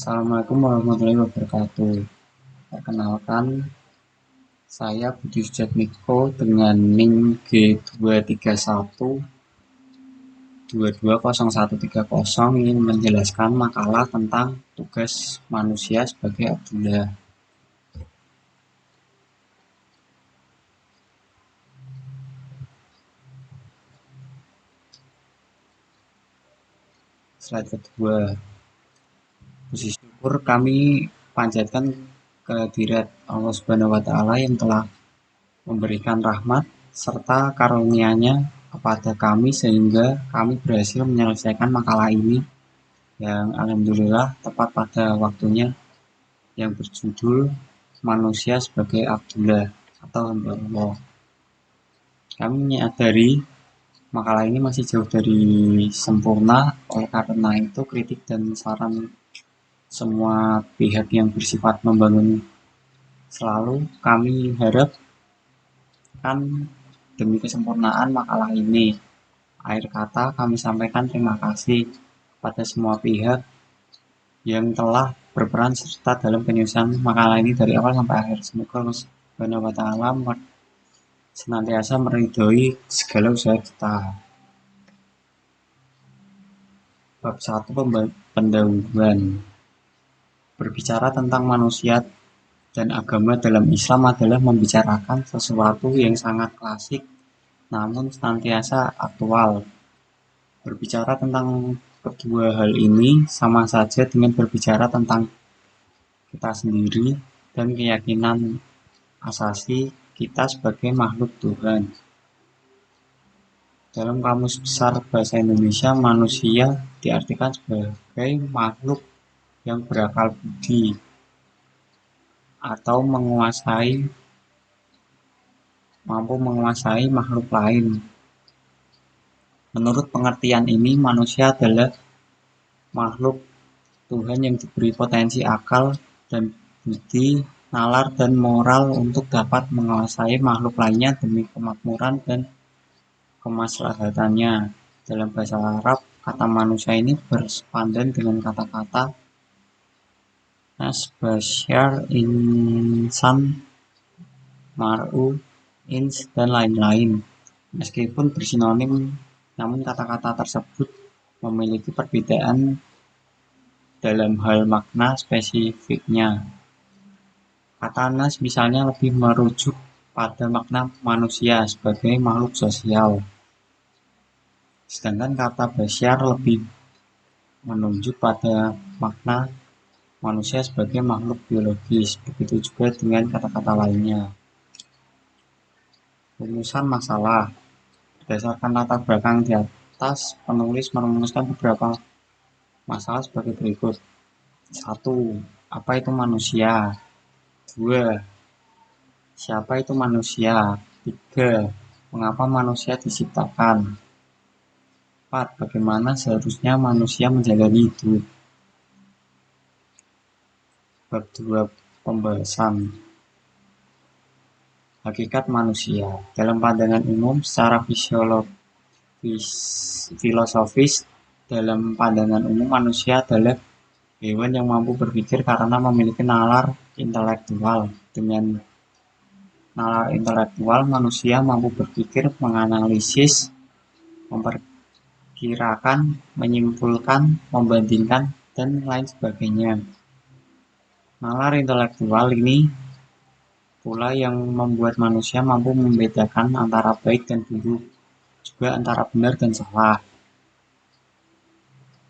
Assalamualaikum warahmatullahi wabarakatuh. Perkenalkan, saya Budi Sujatmiko dengan NIM G231220130 ingin menjelaskan makalah tentang tugas manusia sebagai Abdullah. Slide kedua. Puji syukur kami panjatkan kehadirat Allah Subhanahu wa Ta'ala yang telah memberikan rahmat serta karunia-Nya kepada kami sehingga kami berhasil menyelesaikan makalah ini yang alhamdulillah tepat pada waktunya, yang berjudul Manusia sebagai Abdullah atau hamba Allah. Kami menyadari makalah ini masih jauh dari sempurna, oleh karena itu kritik dan saran semua pihak yang bersifat membangun selalu kami harap kan demi kesempurnaan makalah ini. Akhir kata kami sampaikan terima kasih pada semua pihak yang telah berperan serta dalam penyusunan makalah ini dari awal sampai akhir. Semoga Allah Subhanahu wa Ta'ala senantiasa meridhoi segala usaha kita. Bab 1 pendahuluan. Berbicara tentang manusia dan agama dalam Islam adalah membicarakan sesuatu yang sangat klasik namun senantiasa aktual. Berbicara tentang kedua hal ini sama saja dengan berbicara tentang kita sendiri dan keyakinan asasi kita sebagai makhluk Tuhan. Dalam Kamus Besar Bahasa Indonesia, manusia diartikan sebagai makhluk yang berakal budi atau mampu menguasai makhluk lain. Menurut pengertian ini, manusia adalah makhluk Tuhan yang diberi potensi akal dan budi, nalar dan moral untuk dapat menguasai makhluk lainnya demi kemakmuran dan kemaslahatannya. Dalam bahasa Arab, kata manusia ini bersepandan dengan kata-kata nas, basyar, insan, mar'u, ins, dan lain-lain. Meskipun bersinonim, namun kata-kata tersebut memiliki perbedaan dalam hal makna spesifiknya. Kata nas misalnya lebih merujuk pada makna manusia sebagai makhluk sosial, sedangkan kata basyar lebih menunjuk pada makna manusia sebagai makhluk biologis. Begitu juga dengan kata-kata lainnya. Rumusan masalah. Berdasarkan latar belakang di atas, penulis merumuskan beberapa masalah sebagai berikut. 1. Apa itu manusia? 2. Siapa itu manusia? 3. Mengapa manusia diciptakan? 4. Bagaimana seharusnya manusia menjalani hidup? Bab 2 pembahasan. Hakikat manusia. Dalam pandangan umum secara filosofis, dalam pandangan umum manusia adalah hewan yang mampu berpikir karena memiliki nalar intelektual. Dengan nalar intelektual, manusia mampu berpikir, menganalisis, memperkirakan, menyimpulkan, membandingkan, dan lain sebagainya. Nalar intelektual ini pula yang membuat manusia mampu membedakan antara baik dan buruk, juga antara benar dan salah.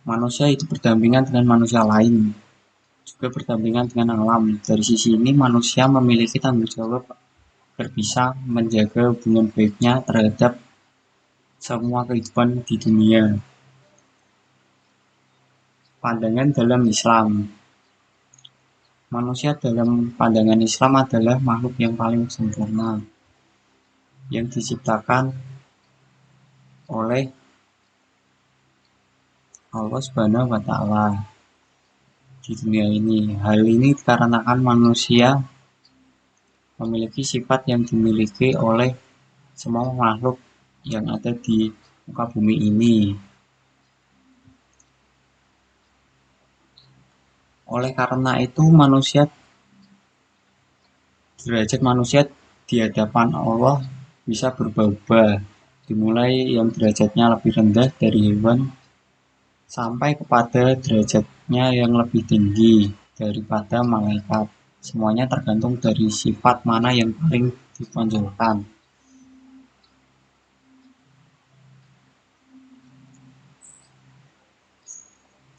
Manusia itu berdampingan dengan manusia lain, juga berdampingan dengan alam. Dari sisi ini, manusia memiliki tanggung jawab agar bisa menjaga hubungan baiknya terhadap semua kehidupan di dunia. Pandangan dalam Islam. Manusia dalam pandangan Islam adalah makhluk yang paling sempurna, yang diciptakan oleh Allah Subhanahu wa Ta'ala di dunia ini. Hal ini dikarenakan manusia memiliki sifat yang dimiliki oleh semua makhluk yang ada di muka bumi ini. Oleh karena itu derajat manusia di hadapan Allah bisa berubah-ubah, dimulai yang derajatnya lebih rendah dari hewan sampai kepada derajatnya yang lebih tinggi daripada malaikat. Semuanya tergantung dari sifat mana yang paling ditonjolkan.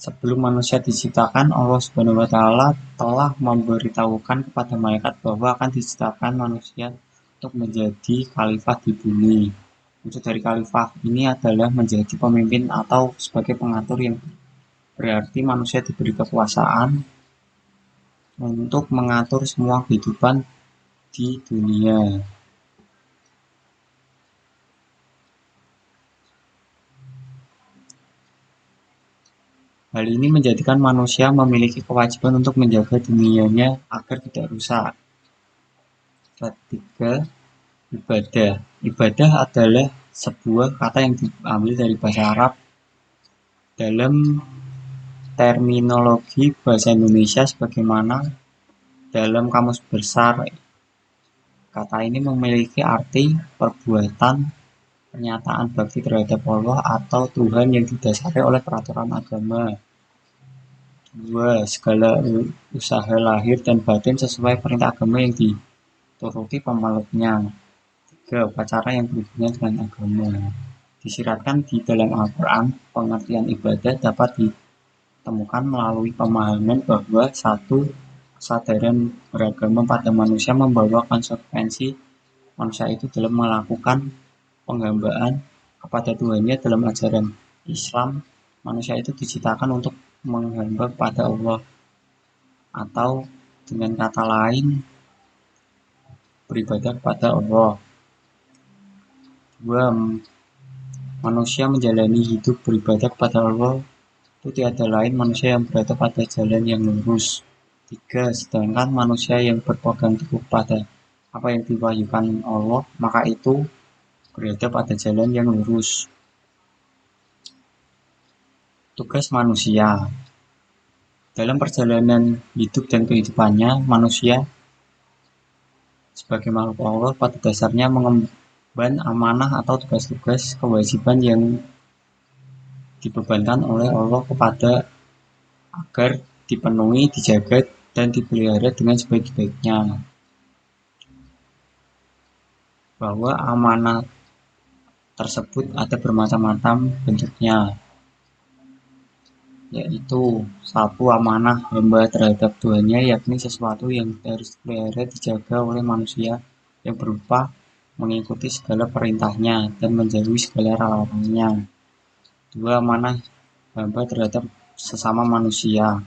Sebelum manusia diciptakan, Allah Subhanahu wa taala telah memberitahukan kepada malaikat bahwa akan diciptakan manusia untuk menjadi khalifah di bumi. Maksud dari khalifah ini adalah menjadi pemimpin atau sebagai pengatur, yang berarti manusia diberi kekuasaan untuk mengatur semua kehidupan di dunia. Hal ini menjadikan manusia memiliki kewajiban untuk menjaga dunianya agar tidak rusak. Ketiga, ibadah. Ibadah adalah sebuah kata yang diambil dari bahasa Arab. Dalam terminologi bahasa Indonesia sebagaimana dalam Kamus Besar, kata ini memiliki arti perbuatan, pernyataan bakti terhadap Allah atau Tuhan yang didasari oleh peraturan agama. Dua, segala usaha lahir dan batin sesuai perintah agama yang dituruti pemeluknya. Tiga, upacara yang berhubungan dengan agama. Disiratkan di dalam Al-Quran, pengertian ibadah dapat ditemukan melalui pemahaman bahwa satu, kesadaran beragama pada manusia membawa konsekuensi manusia itu dalam melakukan penghambaan kepada Tuhannya. Dalam ajaran Islam, manusia itu diciptakan untuk menghamba kepada Allah, atau dengan kata lain beribadah kepada Allah. Dua, manusia menjalani hidup beribadah kepada Allah itu tiada lain manusia yang berada pada jalan yang lurus. Tiga, sedangkan manusia yang berpegang teguh pada apa yang diwahyukan Allah, maka itu berada pada jalan yang lurus. Tugas manusia dalam perjalanan hidup dan kehidupannya, manusia sebagai makhluk Allah pada dasarnya mengemban amanah atau tugas-tugas kewajiban yang dibebankan oleh Allah kepada agar dipenuhi, dijaga, dan dipelihara dengan sebaik-baiknya. Bahwa amanah tersebut ada bermacam-macam bentuknya, yaitu satu, amanah hamba terhadap Tuhannya, yakni sesuatu yang harus dipelihara, dijaga oleh manusia yang berupa mengikuti segala perintahnya dan menjauhi segala larangannya. Dua, amanah hamba terhadap sesama manusia,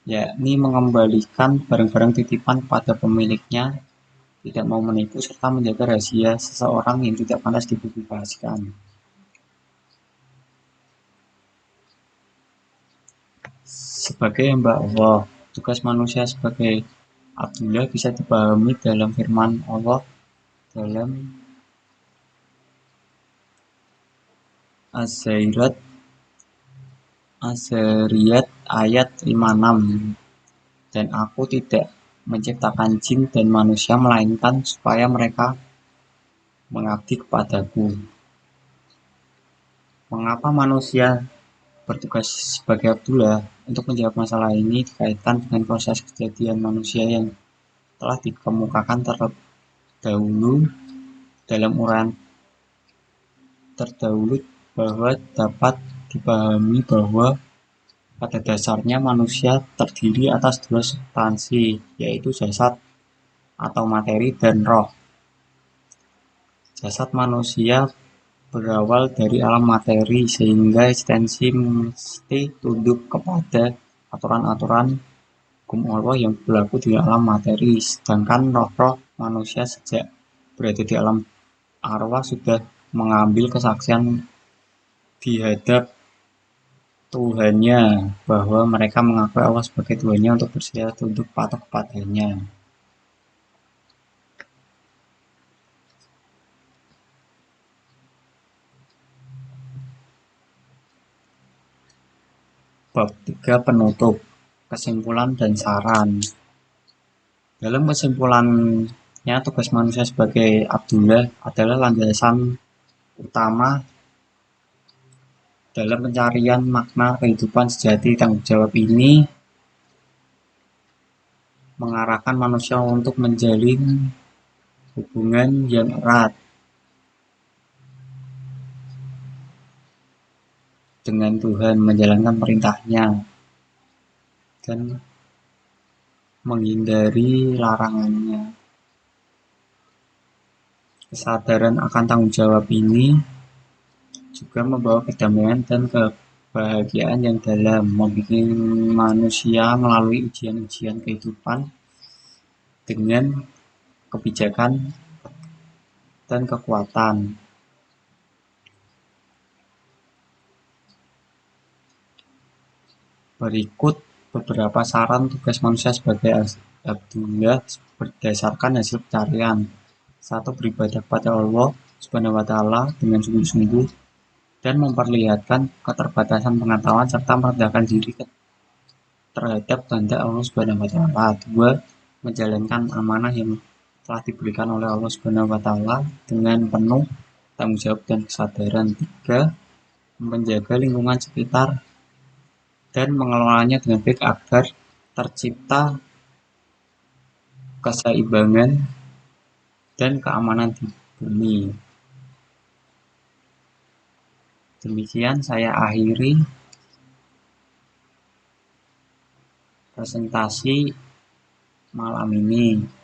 yakni mengembalikan barang-barang titipan pada pemiliknya, tidak mau menipu, serta menjaga rahasia seseorang yang tidak pantas dipublikasikan. Sebagai hamba Allah, tugas manusia sebagai Abdullah bisa dipahami dalam firman Allah dalam Az-Zariyat ayat 56. Dan aku tidak menciptakan jin dan manusia melainkan supaya mereka mengabdi kepadaku. Mengapa manusia bertugas sebagai Abdullah? Untuk menjawab masalah ini dikaitkan dengan proses kejadian manusia yang telah dikemukakan terdahulu dalam uraian terdahulu, bahwa dapat dipahami bahwa pada dasarnya manusia terdiri atas dua substansi, yaitu jasad atau materi dan roh. Jasad manusia berawal dari alam materi, sehingga eksistensi mesti tunduk kepada aturan-aturan hukum Allah yang berlaku di alam materi. Sedangkan roh-roh manusia sejak berada di alam arwah sudah mengambil kesaksian di hadap Tuhannya bahwa mereka mengakui Allah sebagai Tuhannya untuk bersedia tunduk patuh kepadanya. Bab 3, penutup. kesimpulan dan saran. Dalam kesimpulannya, tugas manusia sebagai Abdullah adalah landasan utama dalam pencarian makna kehidupan sejati. Tanggung jawab ini mengarahkan manusia untuk menjalin hubungan yang erat dengan Tuhan, menjalankan perintahnya, dan menghindari larangannya. Kesadaran akan tanggung jawab ini juga membawa kedamaian dan kebahagiaan yang dalam, membuat manusia melalui ujian-ujian kehidupan dengan kebijakan dan kekuatan. Berikut beberapa saran tugas manusia sebagai Abdullah berdasarkan hasil pencarian. 1. Beribadah kepada Allah Subhanahu wa taala dengan sungguh-sungguh dan memperlihatkan keterbatasan pengetahuan serta merendahkan diri terhadap kehendak Allah Subhanahu wa taala. 2. Menjalankan amanah yang telah diberikan oleh Allah Subhanahu wa taala dengan penuh tanggung jawab dan kesadaran. 3. Menjaga lingkungan sekitar dan mengelolanya dengan baik agar tercipta keseimbangan dan keamanan di bumi. Demikian saya akhiri presentasi malam ini.